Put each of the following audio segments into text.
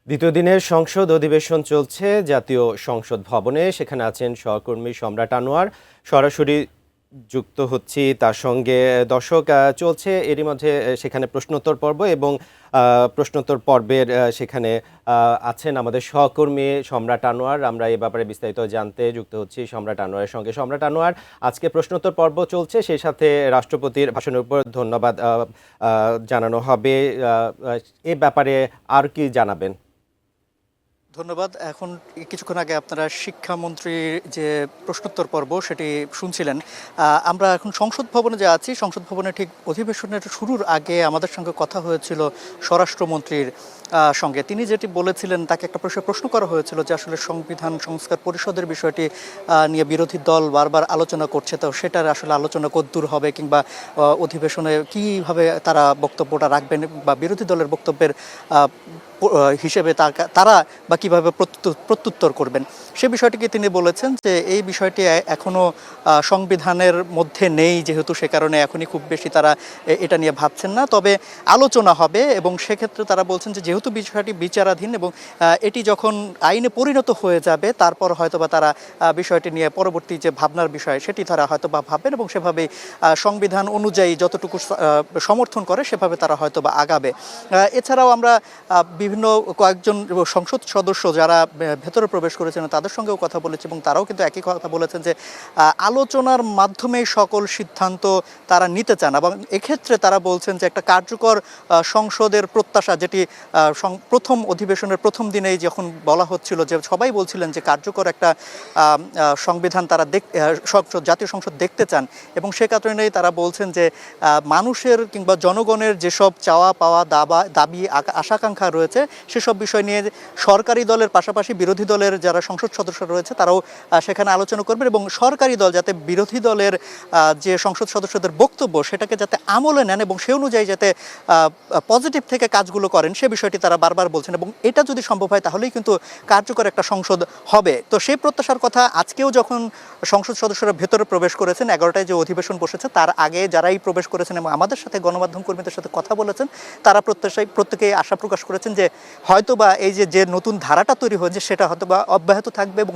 দ্বিতীয় দিনের সংসদ অধিবেশন চলছে জাতীয় সংসদ ভবনে। সেখানে আছেন সহকর্মী সম্রাট আনোয়ার। সরাসরি যুক্ত হচ্ছি তার সঙ্গে। দর্শক, চলছে এরই মধ্যে সেখানে প্রশ্নোত্তর পর্ব এবং প্রশ্নোত্তর পর্বের সেখানে আছেন আমাদের সহকর্মী সম্রাট আনোয়ার। আমরা এ ব্যাপারে বিস্তারিত জানতে যুক্ত হচ্ছি সম্রাট আনোয়ারের সঙ্গে। সম্রাট আনোয়ার, আজকে প্রশ্নোত্তর পর্ব চলছে, সেই সাথে রাষ্ট্রপতির ভাষণের উপর ধন্যবাদ জানানো হবে। এ ব্যাপারে আর কি জানাবেন? ধন্যবাদ। এখন কিছুক্ষণ আগে আপনারা শিক্ষামন্ত্রীর যে প্রশ্নোত্তর পর্ব সেটি শুনছিলেন। আমরা এখন সংসদ ভবনে যে আছি, সংসদ ভবনে ঠিক অধিবেশনের শুরুর আগে আমাদের সঙ্গে কথা হয়েছিল স্বরাষ্ট্রমন্ত্রীর সঙ্গে। তিনি যেটি বলেছিলেন, তাকে একটা প্রশ্ন করা হয়েছিল যে আসলে সংবিধান সংস্কার পরিষদের বিষয়টি নিয়ে বিরোধী দল বারবার আলোচনা করছে, তো সেটার আসলে আলোচনা কদ্দূর হবে, কিংবা অধিবেশনে কীভাবে তারা বক্তব্যটা রাখবেন বা বিরোধী দলের বক্তব্যের হিসেবে তারা বা কীভাবে প্রত্যুত্তর করবেন, সে বিষয়টিকে তিনি বলেছেন যে এই বিষয়টি এখনও সংবিধানের মধ্যে নেই, যেহেতু সে কারণে এখনই খুব বেশি তারা এটা নিয়ে ভাবছেন না, তবে আলোচনা হবে। এবং সেক্ষেত্রে তারা বলছেন যে যেহেতু বিষয়টি বিচারাধীন এবং এটি যখন আইনে পরিণত হয়ে যাবে, তারপর হয়তোবা তারা বিষয়টি নিয়ে পরবর্তী যে ভাবনার বিষয় সেটি তারা হয়তোবা ভাববেন এবং সেভাবেই সংবিধান অনুযায়ী যতটুকু সমর্থন করে সেভাবে তারা হয়তোবা আগাবে। এছাড়াও আমরা বিভিন্ন কয়েকজন সংসদ সদস্য যারা ভেতরে প্রবেশ করেছেন তাদের সঙ্গেও কথা বলেছি এবং তারাও কিন্তু একই কথা বলেছেন যে আলোচনার মাধ্যমে সকল সিদ্ধান্ত তারা নিতে চান। এবং এক্ষেত্রে তারা বলছেন যে একটা কার্যকর সংসদের প্রত্যাশা, যেটি প্রথম অধিবেশনের প্রথম দিনেই যখন বলা হচ্ছিল যে সবাই বলছিলেন যে কার্যকর একটা সংবিধান তারা জাতীয় সংসদ দেখতে চান, এবং সে কারণেই তারা বলছেন যে মানুষের কিংবা জনগণের যেসব চাওয়া পাওয়া দাবি আশাকাঙ্ক্ষা রয়েছে সেসব বিষয় নিয়ে সরকারি দলের পাশাপাশি বিরোধী দলের যারা সংসদ সদস্য রয়েছে তারাও সেখানে আলোচনা করবেন, এবং সরকারি দল যাতে বিরোধী দলের যে সংসদ সদস্যদের বক্তব্য সেটাকে যাতে আমলে নেন এবং সে অনুযায়ী যাতে পজিটিভ থেকে কাজগুলো করেন, সে বিষয়টি তারা বারবার বলছেন। এবং এটা যদি সম্ভব হয় তাহলেই কিন্তু কার্যকর একটা সংসদ হবে। তো সেই প্রত্যাশার কথা আজকেও যখন সংসদ সদস্যরা ভেতরে প্রবেশ করেছেন, 11টায় যে অধিবেশন বসেছে তার আগে যারাই প্রবেশ করেছেন এবং আমাদের সাথে গণমাধ্যম কর্মীদের সাথে কথা বলেছেন, তারা প্রত্যেকেই আশা প্রকাশ করেছেন যে হয়তোবা এই যে নতুন ধারাটা তৈরি হয়েছে সেটা হয়তোবা অব্যাহত থাকবে এবং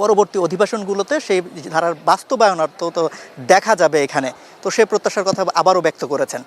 পরবর্তী অধিবেশনগুলোতে সেই ধারার বাস্তবায়ন তো দেখা যাবে এখানে। তো সেই প্রত্যাশার কথা আবারও ব্যক্ত করেছেন।